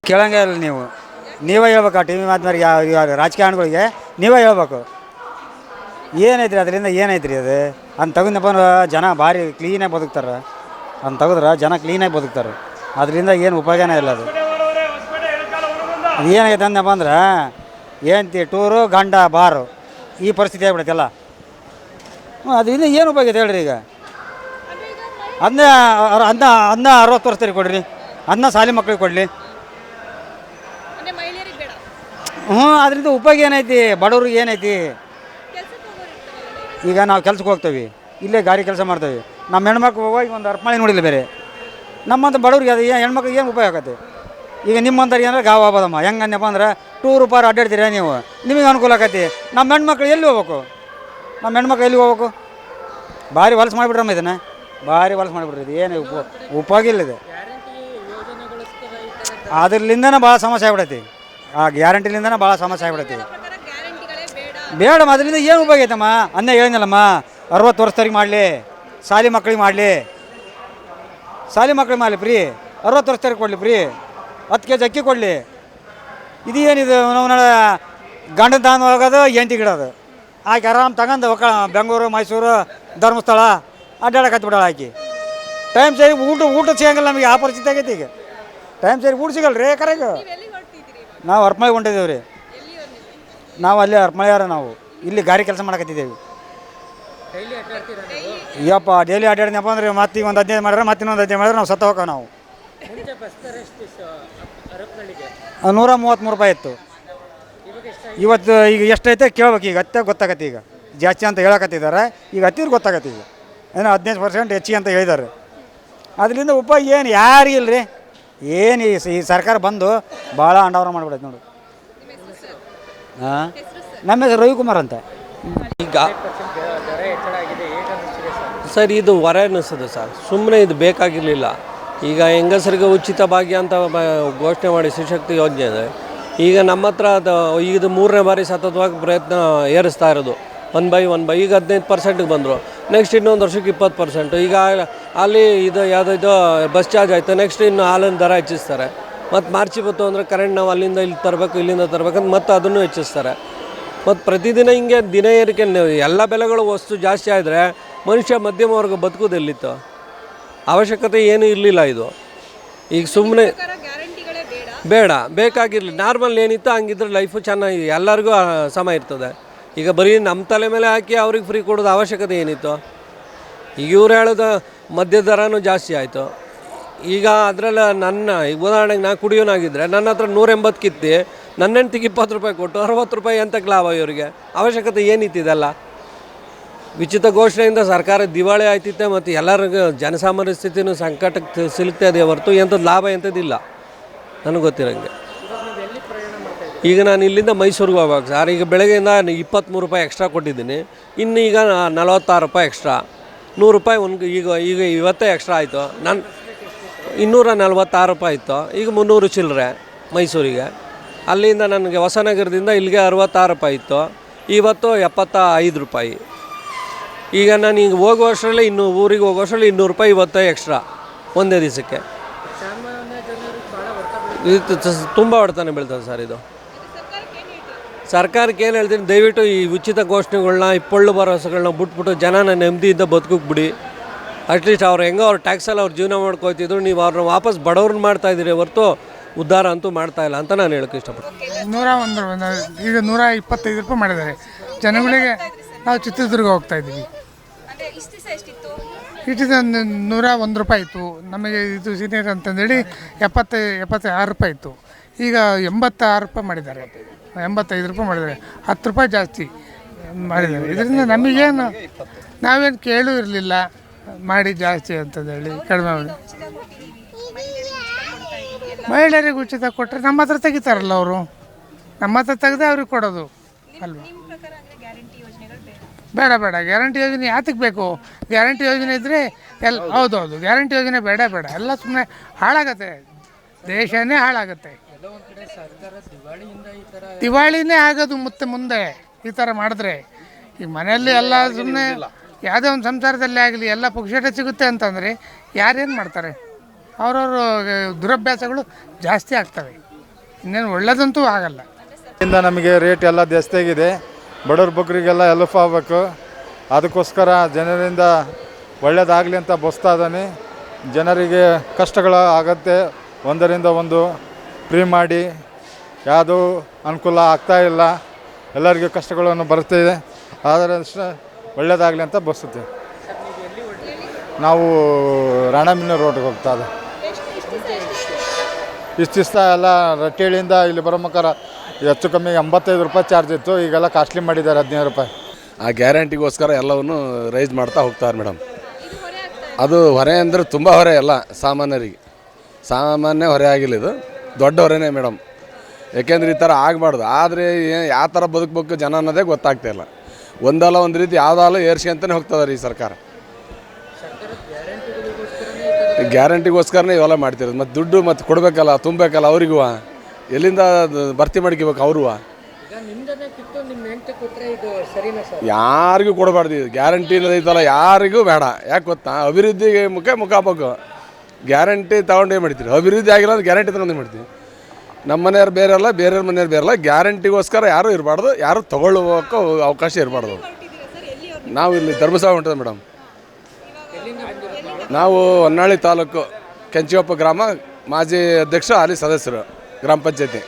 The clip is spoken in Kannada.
ಕೇಳಂಗೆ ಇಲ್ಲ ನೀವೇ ಹೇಳ್ಬೇಕು. ಆ ಟಿ ವಿ ಮಾಧ್ಯಮರಿಗೆ ರಾಜಕಾರಣಿಗಳಿಗೆ ನೀವೇ ಹೇಳ್ಬೇಕು ಏನೈತ್ರಿ ಅದರಿಂದ, ಏನೈತ್ರಿ ಅದು ಅಂತ ತೆಗೆದಪ್ಪ ಅಂದ್ರೆ ಜನ ಭಾರಿ ಕ್ಲೀನಾಗಿ ಬದುಕ್ತಾರೆ. ಅಂತ ತೆಗೆದ್ರೆ ಜನ ಕ್ಲೀನಾಗಿ ಬದುಕ್ತಾರೆ. ಅದರಿಂದ ಏನು ಉಪಯೋಗನೇ ಇಲ್ಲ. ಅದು ಏನಾಗೈತೆ ಅಂದಪ್ಪ ಅಂದ್ರೆ ಏನಂತಿ ಟೂರು ಗಂಡ ಬಾರು ಈ ಪರಿಸ್ಥಿತಿ ಆಗ್ಬಿಡೈತೆಲ್ಲ. ಅದರಿಂದ ಏನು ಉಪಯೋಗ ಐತೆ ಹೇಳ್ರಿ. ಈಗ ಅದನ್ನ ಅದನ್ನ 60 ವರ್ಷ ಕೊಡ್ರಿ, ಅದನ್ನ ಶಾಲೆ ಮಕ್ಳಿಗೆ ಕೊಡಲಿ. ಅದರಿಂದ ಉಪಯೋಗ ಏನೈತಿ, ಬಡವ್ರಿಗೆ ಏನೈತಿ? ಈಗ ನಾವು ಕೆಲ್ಸಕ್ಕೆ ಹೋಗ್ತೀವಿ, ಇಲ್ಲೇ ಗಾಡಿ ಕೆಲಸ ಮಾಡ್ತೀವಿ. ನಮ್ಮ ಹೆಣ್ಮಕ್ಳು ಹೋಗಿ ಒಂದು ಅರ್ಪಣೆ ನೋಡಿಲ್ಲ ಬೇರೆ. ನಮ್ಮಂತ ಬಡವ್ರಿಗೆ ಅದು ಹೆಣ್ಮಕ್ಳಿಗೆ ಏನು ಉಪಯೋಗ ಆಗತ್ತೆ? ಈಗ ನಿಮ್ಮಂಥವ್ರಿಗೆ ಏನಾರ ಗಾವ ಆಗ್ಬೋದಮ್ಮ. ಹೆಂಗೆ ಅಂದಪ್ಪ ಅಂದ್ರೆ ಟೂರು ಪಾರು ಅಡ್ಡಾಡ್ತೀರ ನೀವು, ನಿಮಗೆ ಅನುಕೂಲ ಆಗತ್ತೆ. ನಮ್ಮ ಹೆಣ್ಮಕ್ಳು ಎಲ್ಲಿ ಹೋಗ್ಬೇಕು? ನಮ್ಮ ಹೆಣ್ಮಕ್ಳು ಎಲ್ಲಿ ಹೋಗ್ಬೇಕು? ಭಾರಿ ಹೊಲಸು ಮಾಡಿಬಿಟ್ರಮ್ಮ ಇದನ್ನು, ಭಾರಿ ಹೊಲಸು ಮಾಡಿಬಿಡ್ರಿ. ಇದು ಏನು ಉಪಯೋಗ ಇಲ್ಲ. ಇದು ಅದ್ರಲಿಂದನೇ ಭಾಳ ಸಮಸ್ಯೆ ಆಗ್ಬಿಡೈತಿ. ಆ ಗ್ಯಾರಂಟಿಲಿಂದನೇ ಭಾಳ ಸಮಸ್ಯೆ ಆಗ್ಬಿಡೈತಿ. ಬೇಡಮ್ಮ, ಅದರಿಂದ ಏನು ಉಪಯೋಗ ಐತಮ್ಮ? ಅನ್ನೇ ಹೇಳಿದ್ನಲ್ಲಮ್ಮ, 60 ವರ್ಷದವ್ರಿಗೆ ಮಾಡಲಿ, ಶಾಲೆ ಮಕ್ಳಿಗೆ ಮಾಡಲಿ, ಶಾಲೆ ಮಕ್ಳಿಗೆ ಮಾಡಲಿ ಫ್ರೀ, 60 ವರ್ಷದವ್ರಿಗೆ ಕೊಡಲಿ ಫ್ರೀ, 10 kg ಅಕ್ಕಿ ಕೊಡಲಿ. ಇದು ಏನಿದು? ನಾವು ನಾಳೆ ಗಂಡನ ತಗೊಂಡು ಹೋಗೋದು, ಎಂಟಿ ಗಿಡೋದು ಆಕೆ ಆರಾಮ್ ತಗೊಂಡು ಬೆಂಗಳೂರು, ಮೈಸೂರು, ಧರ್ಮಸ್ಥಳ ಅಡ್ಡಾಡಕತ್ತಿ ಬಿಡೋಳು ಆಕಿ. ಟೈಮ್ ಸರಿ ಊಟ ಸಿಗಂಗಿಲ್ಲ ನಮಗೆ. ಆ ಪರಿಸ್ಥಿತಿ ಆಗೈತಿ ಈಗ. ಟೈಮ್ ಸರಿ ಊಟ ಸಿಗಲ್ಲ ರೀ ಕರೆಗೆ. ನಾವು ಹರಪನಳ್ಳಿಗೆ ಹೊಂಟಿದ್ದೇವೆ ರೀ. ನಾವು ಅಲ್ಲಿ ಹರಪನಳ್ಳಿಯಾರ. ನಾವು ಇಲ್ಲಿ ಗಾರಿ ಕೆಲಸ ಮಾಡಕತ್ತಿದ್ದೇವೆ. ಅಯ್ಯಪ್ಪ ಡೈಲಿ ಅಡ್ಡಾಡಿದಪ್ಪ ಅಂದ್ರೆ ಮತ್ತೆ ಈಗ ಒಂದು 15 ಮಾಡಿದ್ರೆ ಮತ್ತೆ ಇನ್ನೊಂದು 15 ಮಾಡಿದ್ರೆ ನಾವು ಸತ್ತ ಹೋಗ. ನಾವು 133 ರೂಪಾಯಿ ಇತ್ತು. ಇವತ್ತು ಈಗ ಎಷ್ಟೈತೆ ಕೇಳ್ಬೇಕು. ಈಗ ಅತ್ತೆ ಗೊತ್ತಾಗತ್ತೆ. ಈಗ ಜಾಸ್ತಿ ಅಂತ ಹೇಳಕತ್ತಿದ್ದಾರೆ. ಈಗ ಹತ್ತಿರ ಗೊತ್ತಾಗತ್ತೆ. ಈಗ ಏನೋ 15% ಹೆಚ್ಚಿಗೆ ಅಂತ ಹೇಳಿದ್ದಾರೆ. ಅದರಿಂದ ಉಪಯೋಗ ಏನು ಯಾರಿಗಿಲ್ಲ ರೀ. ಏನು ಈ ಸರ್ಕಾರ ಬಂದು ಭಾಳ ಅಂಡವರ ಮಾಡಿಬಿಡೈತೆ ನೋಡಿ. ಹಾಂ, ನಮ್ಮ ಹೆಸರು ರವಿಕುಮಾರ್ ಅಂತ. ಈಗ ಸರ್ ಇದು ಹೊರ ಅನ್ನಿಸ್ತದೆ ಸರ್. ಸುಮ್ಮನೆ ಇದು ಬೇಕಾಗಿರಲಿಲ್ಲ. ಈಗ ಹೆಂಗಸರಿಗೆ ಉಚಿತ ಭಾಗ್ಯ ಅಂತ ಘೋಷಣೆ ಮಾಡಿ ಶಿವಶಕ್ತಿ ಯೋಜನೆ ಇದೆ. ಈಗ ನಮ್ಮ ಹತ್ರ ಅದು ಇದು 3ನೇ ಬಾರಿ ಸತತವಾಗಿ ಪ್ರಯತ್ನ ಏರಿಸ್ತಾ ಇರೋದು 1/1. ಈಗ 15%ಗೆ ಬಂದರು. ನೆಕ್ಸ್ಟ್ ಇನ್ನೊಂದು ವರ್ಷಕ್ಕೆ 20%. ಈಗ ಅಲ್ಲಿ ಇದು ಯಾವುದೋ ಬಸ್ ಚಾರ್ಜ್ ಆಯಿತು. ನೆಕ್ಸ್ಟ್ ಇನ್ನು ಹಾಲಿನ ದರ ಹೆಚ್ಚಿಸ್ತಾರೆ. ಮತ್ತು ಮಾರ್ಚ್ 20 ಅಂದರೆ ಕರೆಂಟ್ ನಾವು ಅಲ್ಲಿಂದ ಇಲ್ಲಿ ತರಬೇಕು, ಇಲ್ಲಿಂದ ತರಬೇಕಂತ ಮತ್ತು ಅದನ್ನು ಹೆಚ್ಚಿಸ್ತಾರೆ. ಮತ್ತು ಪ್ರತಿದಿನ ಹಿಂಗೆ ದಿನ ಏರಿಕೆ. ಎಲ್ಲ ಬೆಲೆಗಳು ವಸ್ತು ಜಾಸ್ತಿ ಆದರೆ ಮನುಷ್ಯ ಮಧ್ಯಮ ವರ್ಗ ಬದುಕೋದೆಲ್ಲಿತ್ತು? ಅವಶ್ಯಕತೆ ಏನೂ ಇರಲಿಲ್ಲ. ಇದು ಈಗ ಸುಮ್ಮನೆ ಬೇಡ, ಬೇಕಾಗಿರಲಿ. ನಾರ್ಮಲ್ ಏನಿತ್ತು ಹಂಗಿದ್ರೆ ಲೈಫು ಚೆನ್ನಾಗಿ ಎಲ್ಲರಿಗೂ ಸಮ ಇರ್ತದೆ. ಈಗ ಬರೀ ನಮ್ಮ ತಲೆ ಮೇಲೆ ಹಾಕಿ ಅವ್ರಿಗೆ ಫ್ರೀ ಕೊಡೋದು ಅವಶ್ಯಕತೆ ಏನಿತ್ತು? ಈಗ ಇವ್ರು ಹೇಳೋದು ಮದ್ಯ ದರನೂ ಜಾಸ್ತಿ ಆಯಿತು. ಈಗ ಅದರಲ್ಲಿ ಈಗ ಉದಾಹರಣೆಗೆ ನಾನು ಕುಡಿಯೋನಾಗಿದ್ದರೆ ನನ್ನ ಹತ್ರ 180 ಕಿತ್ತಿ ನನ್ನ ಹೆಂಡ್ತಿಗೆ 20 ರೂಪಾಯಿ ಕೊಟ್ಟು 60 ರೂಪಾಯಿ ಎಂತಕ್ಕೆ ಲಾಭ? ಇವರಿಗೆ ಅವಶ್ಯಕತೆ ಏನಿತ್ತಿದೆಲ್ಲ? ಉಚಿತ ಘೋಷಣೆಯಿಂದ ಸರ್ಕಾರ ದಿವಾಳಿ ಆಯ್ತಿತ್ತೆ. ಮತ್ತು ಎಲ್ಲರಿಗೂ ಜನಸಾಮಾನ್ಯ ಸ್ಥಿತಿನೂ ಸಂಕಟಕ್ಕೆ ಸಿಲುಕ್ತಾ ಇದೆ ಹೊರತು ಎಂಥದ್ದು ಲಾಭ ಎಂಥದ್ದಿಲ್ಲ ನನಗೆ ಗೊತ್ತಿರೋಂಗೆ. ಈಗ ನಾನು ಇಲ್ಲಿಂದ ಮೈಸೂರಿಗೆ ಹೋಗ್ಬೇಕು ಸರ್. ಈಗ ಬೆಳಗ್ಗೆಯಿಂದ 23 ರೂಪಾಯಿ ಎಕ್ಸ್ಟ್ರಾ ಕೊಟ್ಟಿದ್ದೀನಿ. ಇನ್ನು ಈಗ 46 ರೂಪಾಯಿ ಎಕ್ಸ್ಟ್ರಾ, 100 ರೂಪಾಯಿ ಈಗ ಇವತ್ತೇ ಎಕ್ಸ್ಟ್ರಾ ಆಯಿತು. ನಾನು 246 ರೂಪಾಯಿ ಇತ್ತು. ಈಗ 300 ಚಿಲ್ಲರೆ ಮೈಸೂರಿಗೆ. ಅಲ್ಲಿಂದ ನನಗೆ ಹೊಸನಗರದಿಂದ ಇಲ್ಲಿಗೆ 66 ರೂಪಾಯಿ ಇತ್ತು. ಇವತ್ತು 75 ರೂಪಾಯಿ. ಈಗ ನಾನು ಈಗ ಹೋಗುವಷ್ಟರಲ್ಲಿ ಊರಿಗೆ ಹೋಗುವಷ್ಟರಲ್ಲಿ 200 ರೂಪಾಯಿ ಇವತ್ತು ಎಕ್ಸ್ಟ್ರಾ ಒಂದೇ ದಿವಸಕ್ಕೆ. ಇದು ತುಂಬ ಹೊಡೆತಾನೆ ಬೀಳ್ತದೆ ಸರ್. ಇದು ಸರ್ಕಾರಕ್ಕೆ ಏನು ಹೇಳ್ತೀನಿ, ದಯವಿಟ್ಟು ಈ ಉಚಿತ ಘೋಷಣೆಗಳನ್ನ, ಈ ಪೊಳ್ಳು ಭರವಸೆಗಳನ್ನ ಬಿಟ್ಬಿಟ್ಟು ಜನನ ನೆಮ್ಮದಿಯಿಂದ ಬದುಕೋಕೆ ಬಿಡಿ. ಅಟ್ಲೀಸ್ಟ್ ಅವ್ರು ಹೆಂಗೋ ಅವ್ರ ಟ್ಯಾಕ್ಸಲ್ಲಿ ಅವ್ರು ಜೀವನ ಮಾಡ್ಕೊತಿದ್ರು. ನೀವು ಅವ್ರನ್ನ ವಾಪಸ್ ಬಡವ್ರನ್ನ ಮಾಡ್ತಾಯಿದ್ದೀರಿ ಹೊರತು ಉದ್ಧಾರ ಅಂತೂ ಮಾಡ್ತಾಯಿಲ್ಲ ಅಂತ ನಾನು ಹೇಳೋಕ್ಕೆ ಇಷ್ಟಪಡ್ತೀನಿ. 101 ಈಗ 125 ರೂಪಾಯಿ ಮಾಡಿದ್ದಾರೆ ಜನಗಳಿಗೆ. ನಾವು ಚಿತ್ರದುರ್ಗ ಹೋಗ್ತಾ ಇದ್ದೀವಿ. ಇಷ್ಟಿದೆ 101 ರೂಪಾಯಿ ಇತ್ತು ನಮಗೆ. ಇದು ಸೀನಿಯರ್ ಅಂತಂದೇಳಿ 76 ರೂಪಾಯಿ ಇತ್ತು. ಈಗ 86 ರೂಪಾಯಿ ಮಾಡಿದ್ದಾರೆ. 85 ರೂಪಾಯಿ ಮಾಡಿದ್ದಾರೆ. 10 ರೂಪಾಯಿ ಜಾಸ್ತಿ ಮಾಡಿದ್ದಾರೆ. ಇದರಿಂದ ನಮಗೇನು, ನಾವೇನು ಕೇಳೂ ಇರಲಿಲ್ಲ ಮಾಡಿ ಜಾಸ್ತಿ ಅಂತಂದೇಳಿ ಕಡಿಮೆ ಮಾಡಿ. ಮಹಿಳೆಯರಿಗೆ ಉಚಿತ ಕೊಟ್ಟರೆ ನಮ್ಮ ಹತ್ರ ತೆಗಿತಾರಲ್ಲ ಅವರು. ನಮ್ಮ ಹತ್ರ ತೆಗೆದೇ ಅವ್ರಿಗೆ ಕೊಡೋದು ಅಲ್ವಾ? ಬೇಡ ಗ್ಯಾರಂಟಿ ಯೋಜನೆ ಯಾತಕ್ಕೆ ಬೇಕು? ಗ್ಯಾರಂಟಿ ಯೋಜನೆ ಇದ್ದರೆ ಹೌದೌದು, ಗ್ಯಾರಂಟಿ ಯೋಜನೆ ಬೇಡ. ಎಲ್ಲ ಸುಮ್ಮನೆ ಹಾಳಾಗತ್ತೆ, ದೇಶನೇ ಹಾಳಾಗತ್ತೆ. ದಿವಾಳಿನೇ ಆಗೋದು ಮುಂದೆ ಈ ಥರ ಮಾಡಿದ್ರೆ. ಈ ಮನೆಯಲ್ಲಿ ಎಲ್ಲ ಸುಮ್ಮನೆ ಯಾವುದೇ ಒಂದು ಸಂಸಾರದಲ್ಲಿ ಆಗಲಿ ಎಲ್ಲ ಪುಕ್ಷಟೆ ಸಿಗುತ್ತೆ ಅಂತಂದರೆ ಯಾರೇನು ಮಾಡ್ತಾರೆ? ಅವ್ರವ್ರ ದುರಭ್ಯಾಸಗಳು ಜಾಸ್ತಿ ಆಗ್ತವೆ. ಇನ್ನೇನು ಒಳ್ಳೇದಂತೂ ಆಗಲ್ಲ. ಇಂದ ನಮಗೆ ರೇಟ್ ಎಲ್ಲ ಜಾಸ್ತಿಯಾಗಿದೆ. ಬಡವ್ರ ಬಗ್ಗರಿಗೆಲ್ಲ ಹೆಲ್ಪ್ ಆಗಬೇಕು. ಅದಕ್ಕೋಸ್ಕರ ಜನರಿಂದ ಒಳ್ಳೆಯದಾಗಲಿ ಅಂತ ಬಸ್ತಾ ಇದ್ದಾನೆ. ಜನರಿಗೆ ಕಷ್ಟಗಳು ಆಗತ್ತೆ, ಒಂದರಿಂದ ಒಂದು ಫ್ರೀ ಮಾಡಿ ಯಾವುದೂ ಅನುಕೂಲ ಆಗ್ತಾಯಿಲ್ಲ. ಎಲ್ಲರಿಗೂ ಕಷ್ಟಗಳನ್ನು ಬರ್ತಿದೆ. ಆದರೆ ಅಷ್ಟೇ ಒಳ್ಳೆಯದಾಗಲಿ ಅಂತ ಬಸ್ಸುತ್ತೆ. ನಾವು ರಾಣಮಿನ ರೋಡ್ಗೆ ಹೋಗ್ತಾ ಇದೆ. ಇಷ್ಟು ದಿವಸ ಎಲ್ಲ ರಟ್ಟೇಳಿಯಿಂದ ಇಲ್ಲಿ ಬರೋಮಕ್ಕಾರ ಹೆಚ್ಚು ಕಮ್ಮಿ 85 ರೂಪಾಯಿ ಚಾರ್ಜ್ ಇತ್ತು. ಈಗೆಲ್ಲ ಕಾಸ್ಟ್ಲಿ ಮಾಡಿದ್ದಾರೆ 15 ರೂಪಾಯಿ. ಆ ಗ್ಯಾರಂಟಿಗೋಸ್ಕರ ಎಲ್ಲವನ್ನು ರೈಸ್ ಮಾಡ್ತಾ ಹೋಗ್ತಾರೆ ಮೇಡಮ್. ಅದು ಹೊರೆ ಅಂದರೆ ತುಂಬ ಹೊರೆ ಎಲ್ಲ ಸಾಮಾನ್ಯರಿಗೆ. ಸಾಮಾನ್ಯ ಹೊರೆ ಆಗಿಲ್ಲ, ಇದು ದೊಡ್ಡ ಹೊರೆನೇ ಮೇಡಮ್. ಯಾಕೆಂದ್ರೆ ಈ ಥರ ಆಗಬಾರ್ದು. ಆದರೆ ಯಾವ ಥರ ಬದುಕಬೇಕು ಜನ ಅನ್ನೋದೇ ಗೊತ್ತಾಗ್ತಾಯಿಲ್ಲ. ಒಂದಲ್ಲ ಒಂದು ರೀತಿ ಯಾವುದಲ್ಲ ಏರ್ಸ್ಕೊಂತಲೇ ಹೋಗ್ತದೆ ಈ ಸರ್ಕಾರ. ಗ್ಯಾರಂಟಿಗೋಸ್ಕರನೇ ಇವೆಲ್ಲ ಮಾಡ್ತಿರೋದು. ಮತ್ತು ದುಡ್ಡು ಮತ್ತು ಕೊಡಬೇಕಲ್ಲ, ತುಂಬಬೇಕಲ್ಲ ಅವ್ರಿಗೂ. ಎಲ್ಲಿಂದ ಭರ್ತಿ ಮಾಡ್ಕೋಬೇಕು ಅವರು? ಯಾರಿಗೂ ಕೊಡಬಾರ್ದು. ಇದು ಗ್ಯಾರಂಟಿ ಐತಲ್ಲ, ಯಾರಿಗೂ ಬೇಡ. ಯಾಕೆ ಗೊತ್ತಾ? ಅಭಿವೃದ್ಧಿಗೆ ಮುಖ ಹಾಕಬೇಕು. ಗ್ಯಾರಂಟಿ ತೊಗೊಂಡು ಏನು ಮಾಡ್ತೀರಿ? ಅಭಿವೃದ್ಧಿ ಆಗಿಲ್ಲ ಅಂದ್ರೆ ಗ್ಯಾರಂಟಿ ತೊಗೊಂಡು ಏನು ಮಾಡ್ತೀವಿ? ನಮ್ಮ ಮನೆಯವ್ರು ಬೇರೆ ಅಲ್ಲ, ಬೇರೆಯವ್ರ ಮನೆಯವ್ರು ಬೇರೆಲ್ಲ. ಗ್ಯಾರಂಟಿಗೋಸ್ಕರ ಯಾರೂ ಇರಬಾರ್ದು, ಯಾರು ತೊಗೊಳ್ಳೋಕೆ ಅವಕಾಶ ಇರಬಾರ್ದು. ನಾವು ಇಲ್ಲಿ ಧರ್ಮಸ್ಥಳ ಹೊಂಟದ ಮೇಡಮ್. ನಾವು ಹೊನ್ನಾಳಿ ತಾಲೂಕು ಕೆಂಚಿಯಪ್ಪ ಗ್ರಾಮ, ಮಾಜಿ ಅಧ್ಯಕ್ಷ, ಹಾಲಿ ಸದಸ್ಯರು ಗ್ರಾಮ ಪಂಚಾಯತಿ.